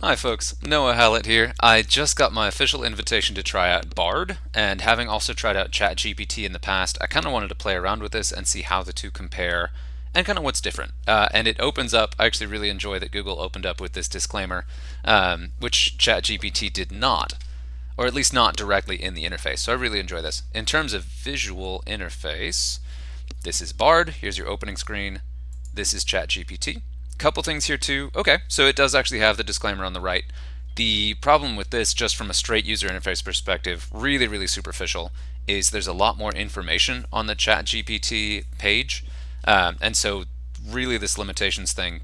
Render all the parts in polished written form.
Hi folks, Noah Hallett here. I just got my official invitation to try out Bard, and having also tried out Chat GPT in the past, I kind of wanted to play around with this and see how the two compare and kind of what's different. And it opens up, I actually really enjoy that Google opened up with this disclaimer, which Chat GPT did not, or at least not directly in the interface. So I really enjoy this. In terms of visual interface, this is Bard, here's your opening screen, this is Chat GPT. Couple things here too. Okay, so it does actually have the disclaimer on the right. The problem with this, just from a straight user interface perspective, really superficial, is there's a lot more information on the Chat GPT page. And so really this limitations thing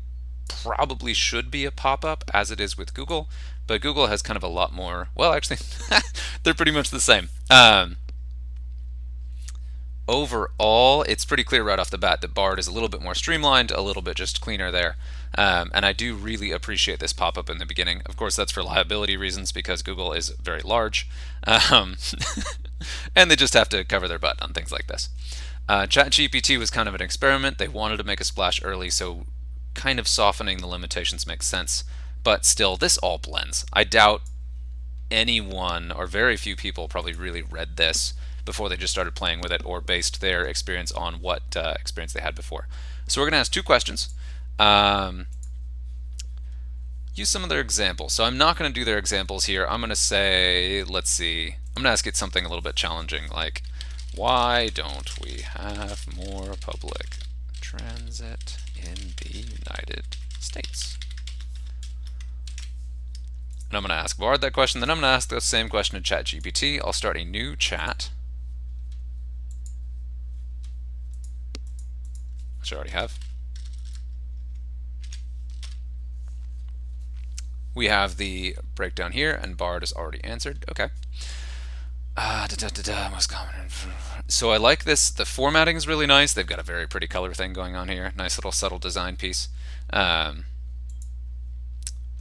probably should be a pop-up as it is with Google, but Google has kind of a lot more, well actually, they're pretty much the same. Overall, it's pretty clear right off the bat that Bard is a little bit more streamlined, a little bit just cleaner there. And I do really appreciate this pop-up in the beginning. Of course, that's for liability reasons because Google is very large. And they just have to cover their butt on things like this. ChatGPT was kind of an experiment. They wanted to make a splash early, so kind of softening the limitations makes sense. But still, this all blends. I doubt anyone, or very few people, probably really read this before they just started playing with it or based their experience on what experience they had before. So we're going to ask two questions. Use some of their examples. So I'm not going to do their examples here. I'm going to say, let's see, I'm going to ask it something a little bit challenging, like, why don't we have more public transit in the United States? And I'm going to ask Bard that question, then I'm going to ask the same question to ChatGPT. I'll start a new chat, which I already have. We have the breakdown here, and Bard is already answered. Okay. Most common. So I like this. The formatting is really nice. They've got a very pretty color thing going on here. Nice little subtle design piece.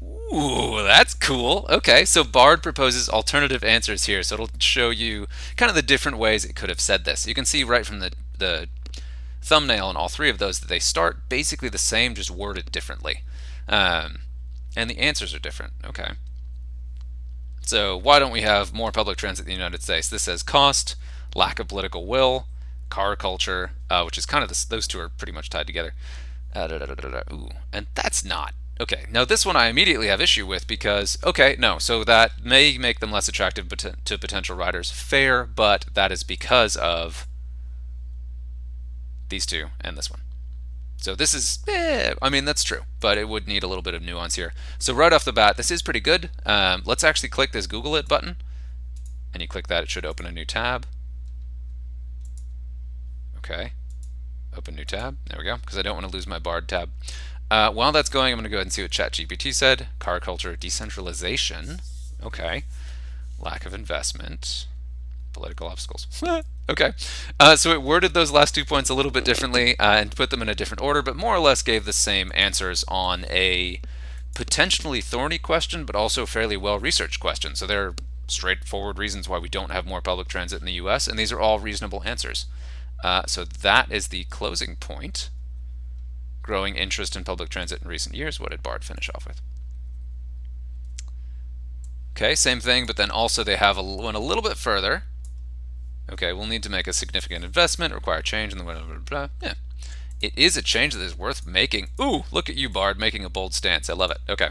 Ooh, that's cool. Okay, so Bard proposes alternative answers here. So it'll show you kind of the different ways it could have said this. You can see right from the thumbnail in all three of those that they start basically the same, just worded differently. And the answers are different. Okay. So why don't we have more public transit in the United States? This says cost, lack of political will, car culture, which is kind of those two are pretty much tied together. Ooh, and that's not. Okay, now this one I immediately have issue with because, okay, no, so that may make them less attractive to potential riders. Fair, but that is because of these two and this one. So this is, I mean, that's true, but it would need a little bit of nuance here. So right off the bat, this is pretty good. Let's actually click this Google It button, and you click that, it should open a new tab. Okay, open new tab, there we go, because I don't want to lose my Bard tab. While that's going, I'm going to go ahead and see what ChatGPT said. Car culture, decentralization, okay, lack of investment, political obstacles. Okay, so it worded those last 2 points a little bit differently and put them in a different order, but more or less gave the same answers on a potentially thorny question, but also fairly well-researched question. So there are straightforward reasons why we don't have more public transit in the US, and these are all reasonable answers. So that is the closing point. Growing interest in public transit in recent years. What did Bard finish off with? Okay, same thing, but then also they have went a little bit further. Okay, we'll need to make a significant investment, require change in the blah, blah, blah. Yeah. It is a change that is worth making. Ooh, look at you, Bard, making a bold stance. I love it. Okay.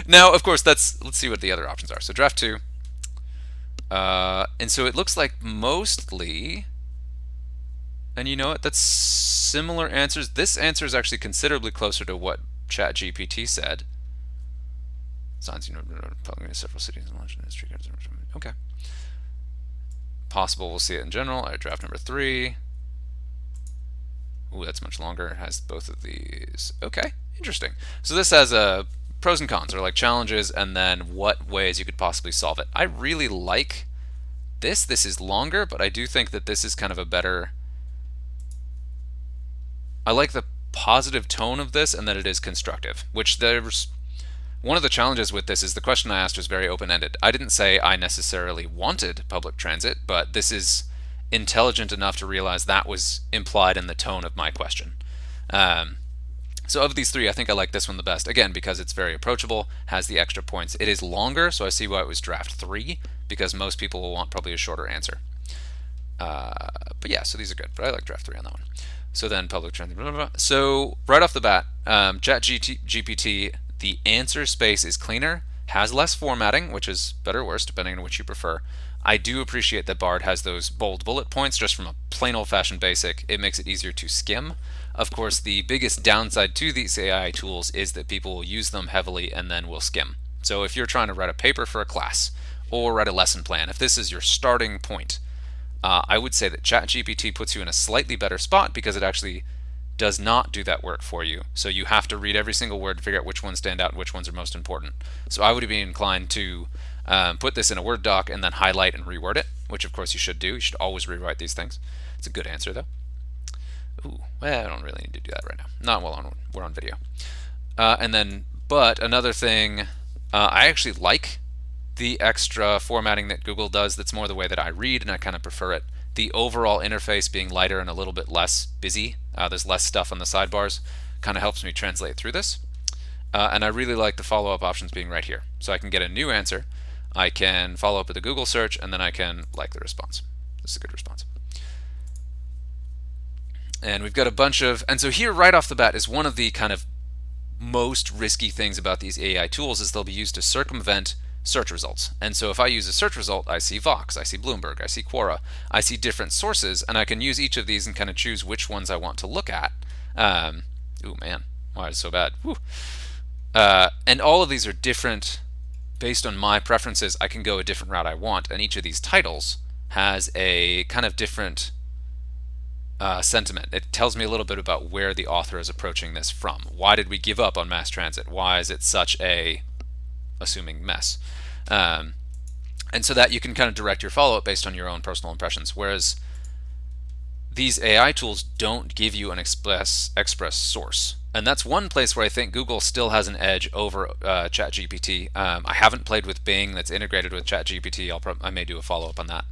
Now, of course, let's see what the other options are. So draft 2. And so it looks like mostly, and you know what, that's similar answers. This answer is actually considerably closer to what ChatGPT said. Signs, several cities and launch industry. Okay. Possible, we'll see it in general. All right, draft number 3. Ooh, that's much longer. It has both of these. Okay, interesting. So this has pros and cons, or like challenges, and then what ways you could possibly solve it. I really like this. This is longer, but I do think that this is kind of a better. I like the positive tone of this and that it is constructive, which there's one of the challenges with this is the question I asked was very open-ended. I didn't say I necessarily wanted public transit, but this is intelligent enough to realize that was implied in the tone of my question. So of these three, I think I like this one the best, again, because it's very approachable, has the extra points. It is longer, so I see why it was draft 3, because most people will want probably a shorter answer. But yeah, so these are good, but I like draft 3 on that one. So then public transit, blah, blah, blah. So right off the bat, Chat GPT, the answer space is cleaner, has less formatting, which is better or worse, depending on which you prefer. I do appreciate that Bard has those bold bullet points just from a plain old-fashioned basic. It makes it easier to skim. Of course, the biggest downside to these AI tools is that people will use them heavily and then will skim. So if you're trying to write a paper for a class or write a lesson plan, if this is your starting point, I would say that ChatGPT puts you in a slightly better spot because it actually does not do that work for you. So you have to read every single word to figure out which ones stand out and which ones are most important. So I would be inclined to put this in a Word doc and then highlight and reword it, which of course you should do. You should always rewrite these things. It's a good answer though. Ooh, well, I don't really need to do that right now. Not while we're on video. But another thing, I actually like the extra formatting that Google does. That's more the way that I read, and I kind of prefer it. The overall interface being lighter and a little bit less busy. There's less stuff on the sidebars. Kind of helps me translate through this. And I really like the follow-up options being right here. So I can get a new answer. I can follow up with a Google search, and then I can like the response. This is a good response. And we've got a bunch of, and so here right off the bat is one of the kind of most risky things about these AI tools is they'll be used to circumvent search results. And so if I use a search result, I see Vox, I see Bloomberg, I see Quora, I see different sources, and I can use each of these and kind of choose which ones I want to look at. Ooh, man, why is it so bad? And all of these are different based on my preferences. I can go a different route I want, and each of these titles has a kind of different sentiment. It tells me a little bit about where the author is approaching this from. Why did we give up on mass transit? Why is it such a assuming mess? And so that you can kind of direct your follow-up based on your own personal impressions. Whereas these AI tools don't give you an express source. And that's one place where I think Google still has an edge over ChatGPT. I haven't played with Bing that's integrated with ChatGPT. I may do a follow-up on that.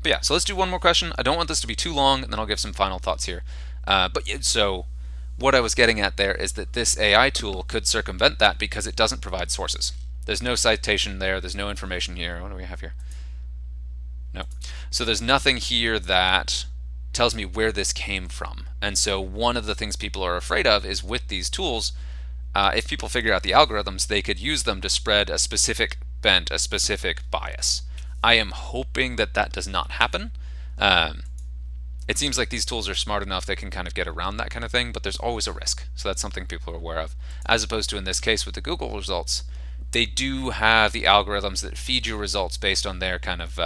But yeah, so let's do one more question. I don't want this to be too long, and then I'll give some final thoughts here. So what I was getting at there is that this AI tool could circumvent that because it doesn't provide sources. There's no citation there. There's no information here. What do we have here? No. So there's nothing here that tells me where this came from. And so one of the things people are afraid of is with these tools, if people figure out the algorithms, they could use them to spread a specific bent, a specific bias. I am hoping that that does not happen. It seems like these tools are smart enough they can kind of get around that kind of thing, but there's always a risk. So that's something people are aware of. As opposed to in this case with the Google results, they do have the algorithms that feed you results based on their kind of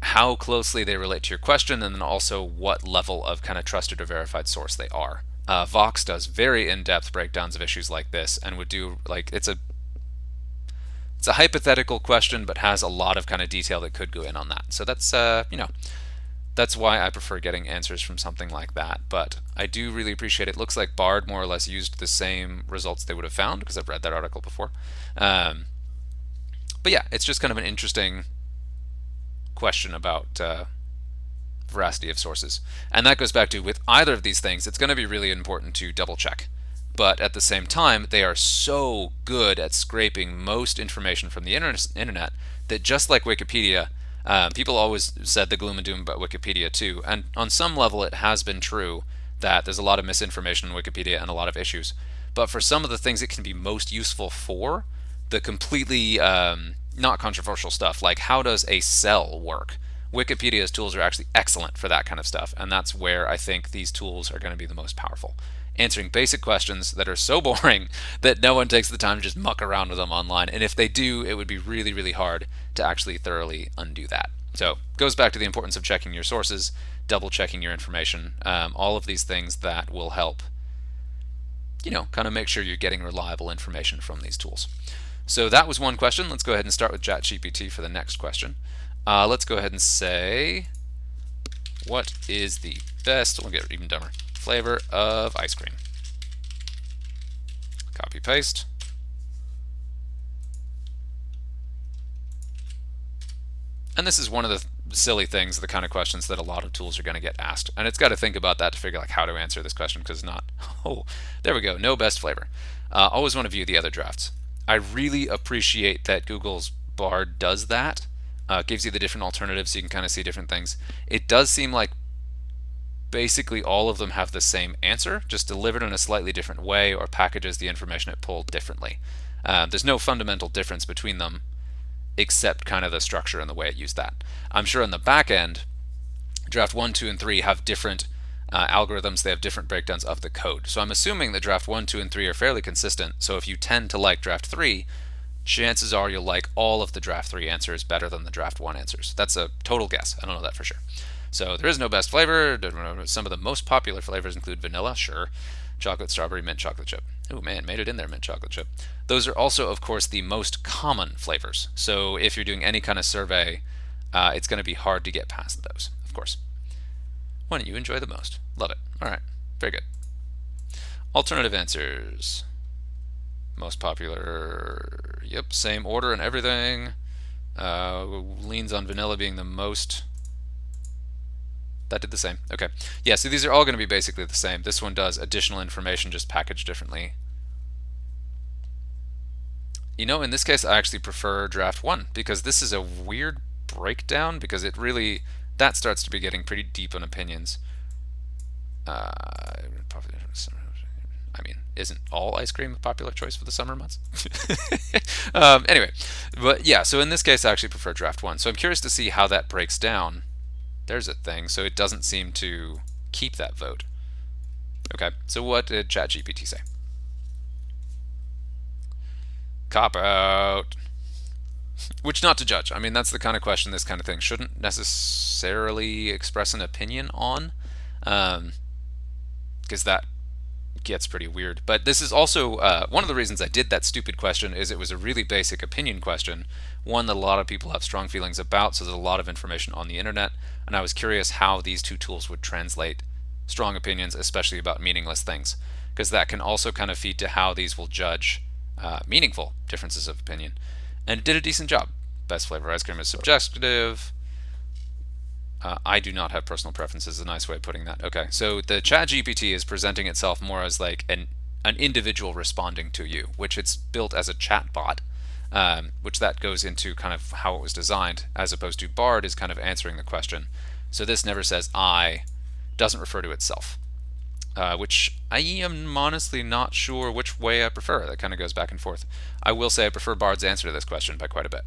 how closely they relate to your question, and then also what level of kind of trusted or verified source they are. Vox does very in-depth breakdowns of issues like this, and would do like it's a hypothetical question, but has a lot of kind of detail that could go in on that. So that's that's why I prefer getting answers from something like that. But I do really appreciate it. It looks like Bard more or less used the same results they would have found because I've read that article before. But yeah, it's just kind of an interesting question about veracity of sources. And that goes back to with either of these things, it's going to be really important to double check. But at the same time, they are so good at scraping most information from the internet that just like Wikipedia, people always said the gloom and doom about Wikipedia too. And on some level, it has been true that there's a lot of misinformation on Wikipedia and a lot of issues. But for some of the things it can be most useful for, the completely not controversial stuff, like how does a cell work? Wikipedia's tools are actually excellent for that kind of stuff, and that's where I think these tools are going to be the most powerful. Answering basic questions that are so boring that no one takes the time to just muck around with them online, and if they do, it would be really, really hard to actually thoroughly undo that. So it goes back to the importance of checking your sources, double checking your information, all of these things that will help, kind of make sure you're getting reliable information from these tools. So that was one question. Let's go ahead and start with Chat GPT for the next question. Let's go ahead and say, what is the best, we'll get even dumber, flavor of ice cream? Copy paste. And this is one of the silly things are the kind of questions that a lot of tools are going to get asked. And it's got to think about that to figure like how to answer this question because it's not, oh, there we go, no best flavor. Always want to view the other drafts. I really appreciate that Google's Bard does that. Gives you the different alternatives so you can kind of see different things. It does seem like basically all of them have the same answer, just delivered in a slightly different way or packages the information it pulled differently. There's no fundamental difference between them except kind of the structure and the way it used that. I'm sure on the back end, draft 1, 2, and 3 have different algorithms, they have different breakdowns of the code. So I'm assuming that draft 1, 2, and 3 are fairly consistent. So if you tend to like draft 3, chances are you'll like all of the draft 3 answers better than the draft 1 answers. That's a total guess. I don't know that for sure. So there is no best flavor. Some of the most popular flavors include vanilla, sure, chocolate, strawberry, mint chocolate chip. Oh man, made it in there, mint chocolate chip. Those are also, of course, the most common flavors. So if you're doing any kind of survey, it's going to be hard to get past those, of course. One you enjoy the most. Love it. All right, very good. Alternative answers. Most popular, yep, same order and everything. Leans on vanilla being the most. That did the same. Okay. Yeah, so these are all going to be basically the same. This one does additional information just packaged differently. You know, in this case, I actually prefer draft 1 because this is a weird breakdown because it really, that starts to be getting pretty deep on opinions. I mean, isn't all ice cream a popular choice for the summer months? Anyway, but yeah, so in this case, I actually prefer draft 1. So I'm curious to see how that breaks down. There's a thing, so it doesn't seem to keep that vote. Okay, so what did Chat GPT say? Cop out. Which not to judge. I mean, that's the kind of question this kind of thing shouldn't necessarily express an opinion on, because that gets pretty weird. But this is also one of the reasons I did that stupid question is it was a really basic opinion question, one that a lot of people have strong feelings about, so there's a lot of information on the internet, and I was curious how these two tools would translate strong opinions, especially about meaningless things, because that can also kind of feed to how these will judge meaningful differences of opinion. And it did a decent job. Best flavor ice cream is subjective. I do not have personal preferences, is a nice way of putting that. Okay, so the Chat GPT is presenting itself more as like an individual responding to you, which it's built as a chat bot, which that goes into kind of how it was designed, as opposed to Bard is kind of answering the question. So this never says I, doesn't refer to itself, which I am honestly not sure which way I prefer. That kind of goes back and forth. I will say I prefer Bard's answer to this question by quite a bit.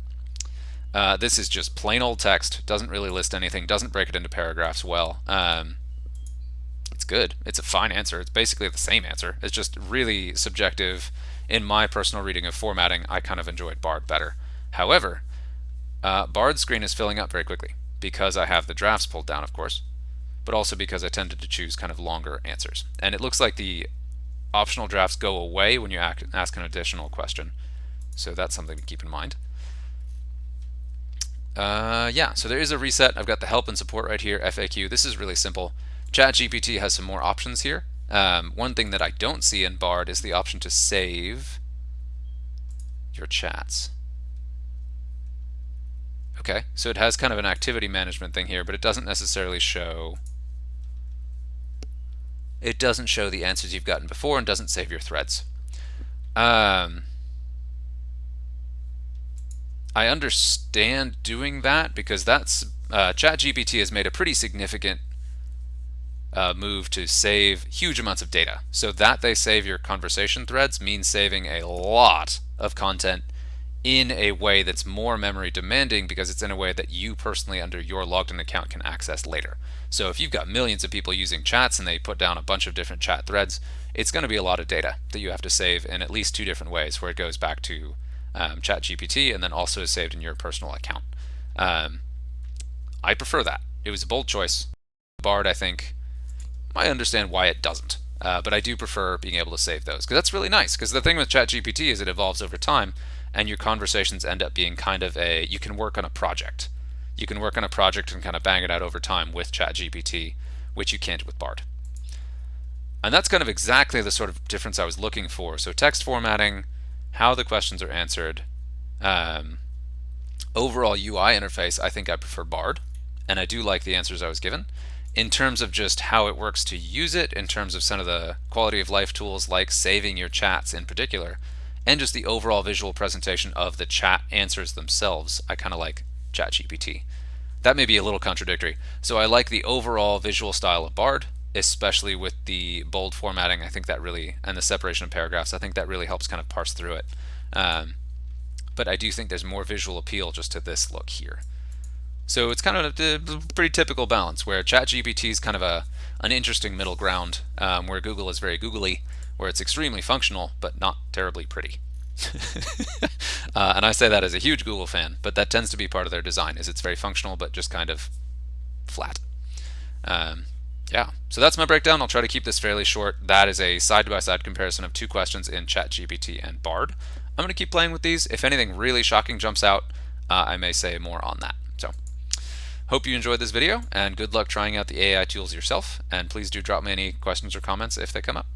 This is just plain old text, doesn't really list anything, doesn't break it into paragraphs well. It's good. It's a fine answer. It's basically the same answer. It's just really subjective. In my personal reading of formatting, I kind of enjoyed Bard better. However, Bard's screen is filling up very quickly because I have the drafts pulled down, of course, but also because I tended to choose kind of longer answers. And it looks like the optional drafts go away when you ask an additional question. So that's something to keep in mind. Yeah, so there is a reset. I've got the help and support right here, FAQ. This is really simple. ChatGPT has some more options here. One thing that I don't see in Bard is the option to save your chats. Okay, so it has kind of an activity management thing here, but it doesn't necessarily show. It doesn't show the answers you've gotten before and doesn't save your threads. I understand doing that because that's ChatGPT has made a pretty significant move to save huge amounts of data. So that they save your conversation threads means saving a lot of content in a way that's more memory demanding because it's in a way that you personally under your logged in account can access later. So if you've got millions of people using chats and they put down a bunch of different chat threads, it's going to be a lot of data that you have to save in at least two different ways where it goes back to Chat GPT and then also is saved in your personal account. I prefer that. It was a bold choice. Bard, I think, I understand why it doesn't, but I do prefer being able to save those because that's really nice. Because the thing with Chat GPT is it evolves over time, and your conversations end up being kind of you can work on a project. You can work on a project and kind of bang it out over time with Chat GPT, which you can't with Bard. And that's kind of exactly the sort of difference I was looking for. So text formatting, how the questions are answered, overall UI interface, I think I prefer Bard. and I do like the answers I was given. In terms of just how it works to use it, in terms of some of the quality of life tools like saving your chats in particular, and just the overall visual presentation of the chat answers themselves, I kind of like Chat GPT. That may be a little contradictory. So I like the overall visual style of Bard, especially with the bold formatting. I think that really, and the separation of paragraphs, I think that really helps kind of parse through it. But I do think there's more visual appeal just to this look here. So it's kind of a pretty typical balance where ChatGPT is kind of an interesting middle ground, where Google is very googly, where it's extremely functional but not terribly pretty. And I say that as a huge Google fan, but that tends to be part of their design, is it's very functional but just kind of flat. Yeah, so that's my breakdown. I'll try to keep this fairly short. That is a side-by-side comparison of two questions in ChatGPT and Bard. I'm going to keep playing with these. If anything really shocking jumps out, I may say more on that. So, hope you enjoyed this video, and good luck trying out the AI tools yourself. And please do drop me any questions or comments if they come up.